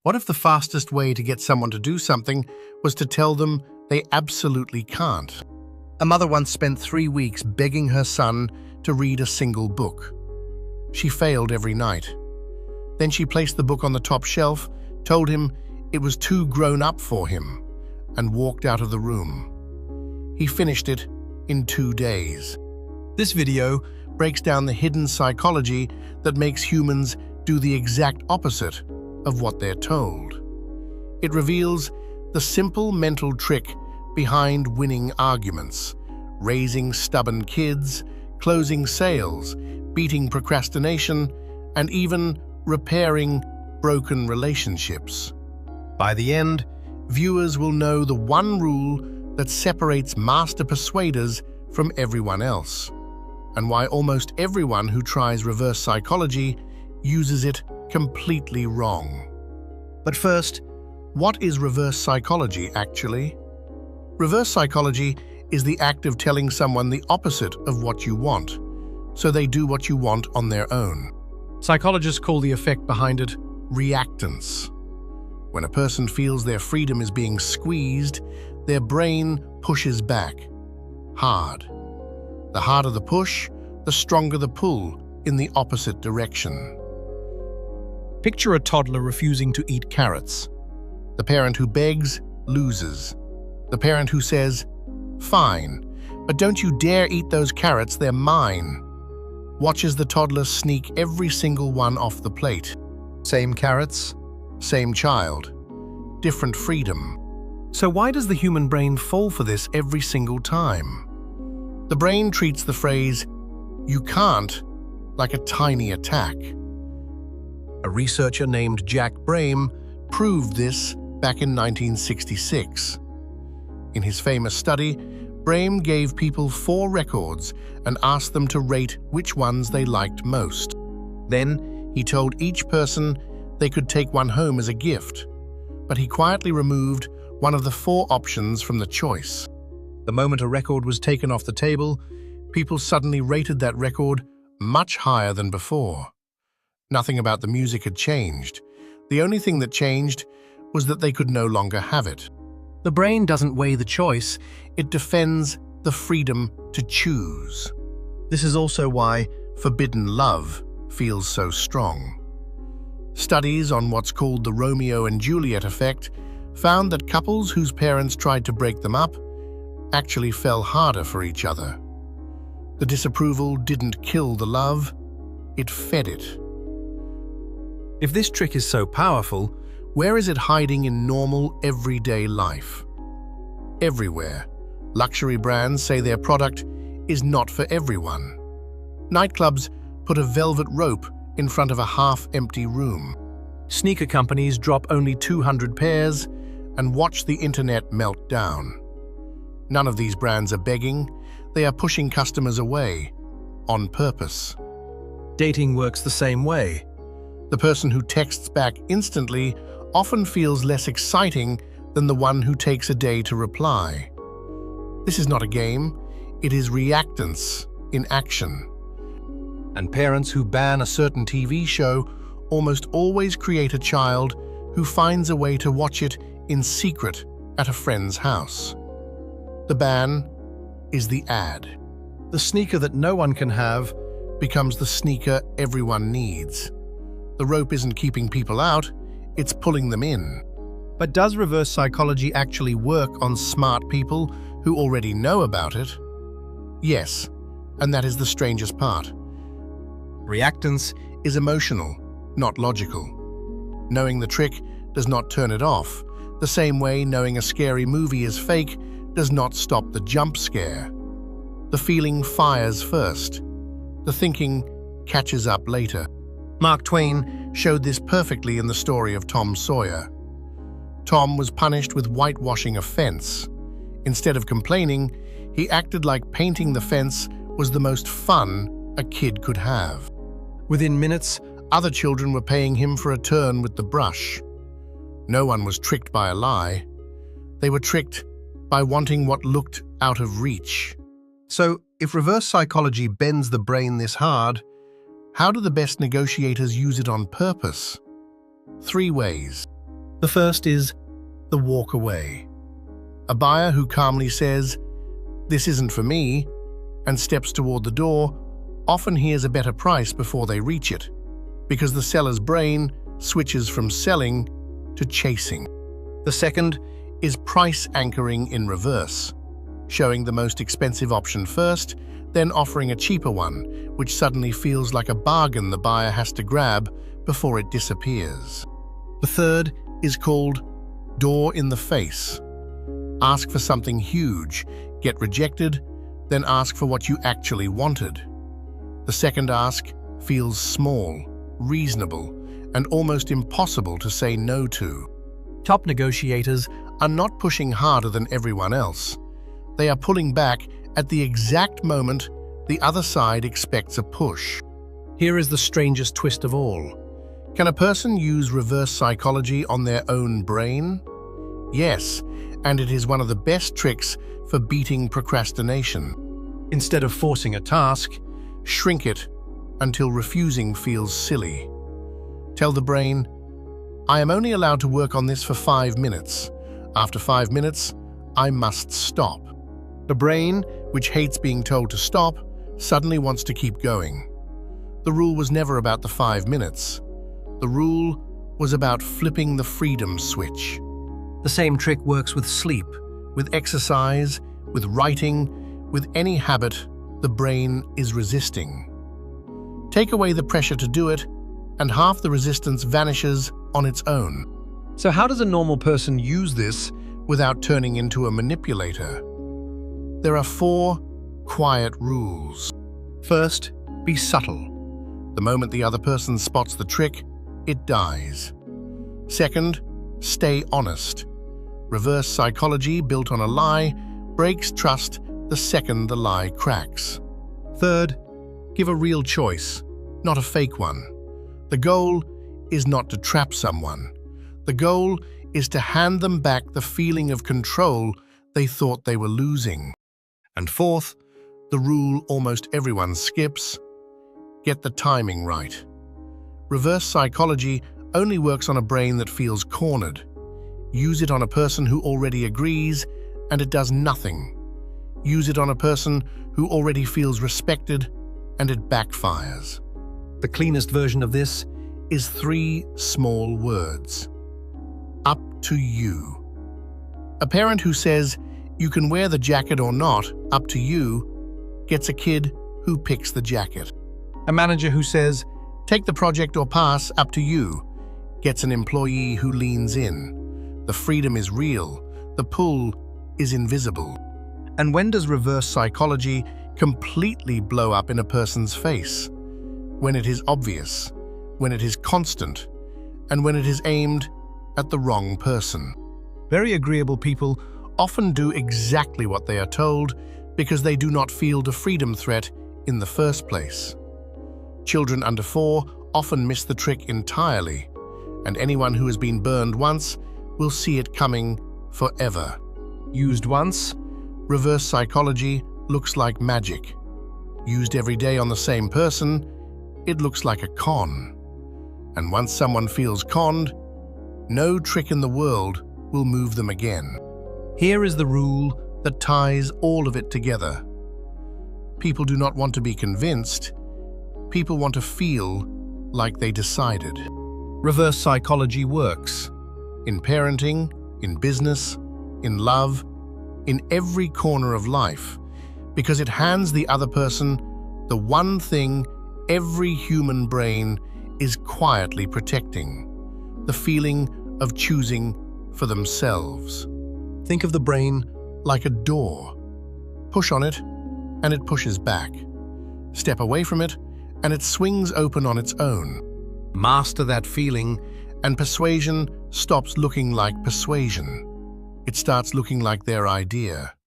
What if the fastest way to get someone to do something was to tell them they absolutely can't? A mother once spent 3 weeks begging her son to read a single book. She failed every night. Then she placed the book on the top shelf, told him it was too grown up for him, and walked out of the room. He finished it in 2 days. This video breaks down the hidden psychology that makes humans do the exact opposite of what they're told. It reveals the simple mental trick behind winning arguments, raising stubborn kids, closing sales, beating procrastination, and even repairing broken relationships. By the end, viewers will know the one rule that separates master persuaders from everyone else, and why almost everyone who tries reverse psychology uses it completely wrong. But first, what is reverse psychology actually? Reverse psychology is the act of telling someone the opposite of what you want, so they do what you want on their own. Psychologists call the effect behind it reactance. When a person feels their freedom is being squeezed, their brain pushes back, hard. The harder the push, the stronger the pull in the opposite direction. Picture a toddler refusing to eat carrots. The parent who begs loses. The parent who says, "Fine, but don't you dare eat those carrots, they're mine," watches the toddler sneak every single one off the plate. Same carrots, same child, different freedom. So why does the human brain fall for this every single time? The brain treats the phrase, "you can't," like a tiny attack. A researcher named Jack Brehm proved this back in 1966. In his famous study, Brehm gave people 4 records and asked them to rate which ones they liked most. Then, he told each person they could take one home as a gift, but he quietly removed one of the 4 options from the choice. The moment a record was taken off the table, people suddenly rated that record much higher than before. Nothing about the music had changed. The only thing that changed was that they could no longer have it. The brain doesn't weigh the choice, it defends the freedom to choose. This is also why forbidden love feels so strong. Studies on what's called the Romeo and Juliet effect found that couples whose parents tried to break them up actually fell harder for each other. The disapproval didn't kill the love, it fed it. If this trick is so powerful, where is it hiding in normal, everyday life? Everywhere. Luxury brands say their product is not for everyone. Nightclubs put a velvet rope in front of a half-empty room. Sneaker companies drop only 200 pairs and watch the internet melt down. None of these brands are begging, they are pushing customers away, on purpose. Dating works the same way. The person who texts back instantly often feels less exciting than the one who takes a day to reply. This is not a game, it is reactance in action. And parents who ban a certain TV show almost always create a child who finds a way to watch it in secret at a friend's house. The ban is the ad. The sneaker that no one can have becomes the sneaker everyone needs. The rope isn't keeping people out, it's pulling them in. But does reverse psychology actually work on smart people who already know about it? Yes, and that is the strangest part. Reactance is emotional, not logical. Knowing the trick does not turn it off, the same way knowing a scary movie is fake does not stop the jump scare. The feeling fires first. The thinking catches up later. Mark Twain showed this perfectly in the story of Tom Sawyer. Tom was punished with whitewashing a fence. Instead of complaining, he acted like painting the fence was the most fun a kid could have. Within minutes, other children were paying him for a turn with the brush. No one was tricked by a lie. They were tricked by wanting what looked out of reach. So, if reverse psychology bends the brain this hard, how do the best negotiators use it on purpose? 3 ways. The first is the walk away. A buyer who calmly says, "This isn't for me," and steps toward the door, often hears a better price before they reach it, because the seller's brain switches from selling to chasing. The second is price anchoring in reverse, showing the most expensive option first, then offering a cheaper one, which suddenly feels like a bargain the buyer has to grab before it disappears. The third is called door in the face. Ask for something huge, get rejected, then ask for what you actually wanted. The second ask feels small, reasonable, and almost impossible to say no to. Top negotiators are not pushing harder than everyone else. They are pulling back at the exact moment the other side expects a push. Here is the strangest twist of all. Can a person use reverse psychology on their own brain? Yes, and it is one of the best tricks for beating procrastination. Instead of forcing a task, shrink it until refusing feels silly. Tell the brain, "I am only allowed to work on this for 5 minutes. After 5 minutes, I must stop." The brain, which hates being told to stop, suddenly wants to keep going. The rule was never about the 5 minutes. The rule was about flipping the freedom switch. The same trick works with sleep, with exercise, with writing, with any habit the brain is resisting. Take away the pressure to do it, and half the resistance vanishes on its own. So how does a normal person use this without turning into a manipulator? There are 4 quiet rules. First, be subtle. The moment the other person spots the trick, it dies. Second, stay honest. Reverse psychology built on a lie breaks trust the second the lie cracks. Third, give a real choice, not a fake one. The goal is not to trap someone. The goal is to hand them back the feeling of control they thought they were losing. And fourth, the rule almost everyone skips: get the timing right. Reverse psychology only works on a brain that feels cornered. Use it on a person who already agrees, and it does nothing. Use it on a person who already feels respected, and it backfires. The cleanest version of this is 3 small words. Up to you. A parent who says, "You can wear the jacket or not, up to you," gets a kid who picks the jacket. A manager who says, "Take the project or pass, up to you," gets an employee who leans in. The freedom is real, the pull is invisible. And when does reverse psychology completely blow up in a person's face? When it is obvious, when it is constant, and when it is aimed at the wrong person. Very agreeable people often do exactly what they are told because they do not feel the freedom threat in the first place. Children under 4 often miss the trick entirely, and anyone who has been burned once will see it coming forever. Used once, reverse psychology looks like magic. Used every day on the same person, it looks like a con. And once someone feels conned, no trick in the world will move them again. Here is the rule that ties all of it together. People do not want to be convinced. People want to feel like they decided. Reverse psychology works in parenting, in business, in love, in every corner of life, because it hands the other person the one thing every human brain is quietly protecting: the feeling of choosing for themselves. Think of the brain like a door. Push on it, and it pushes back. Step away from it, and it swings open on its own. Master that feeling, and persuasion stops looking like persuasion. It starts looking like their idea.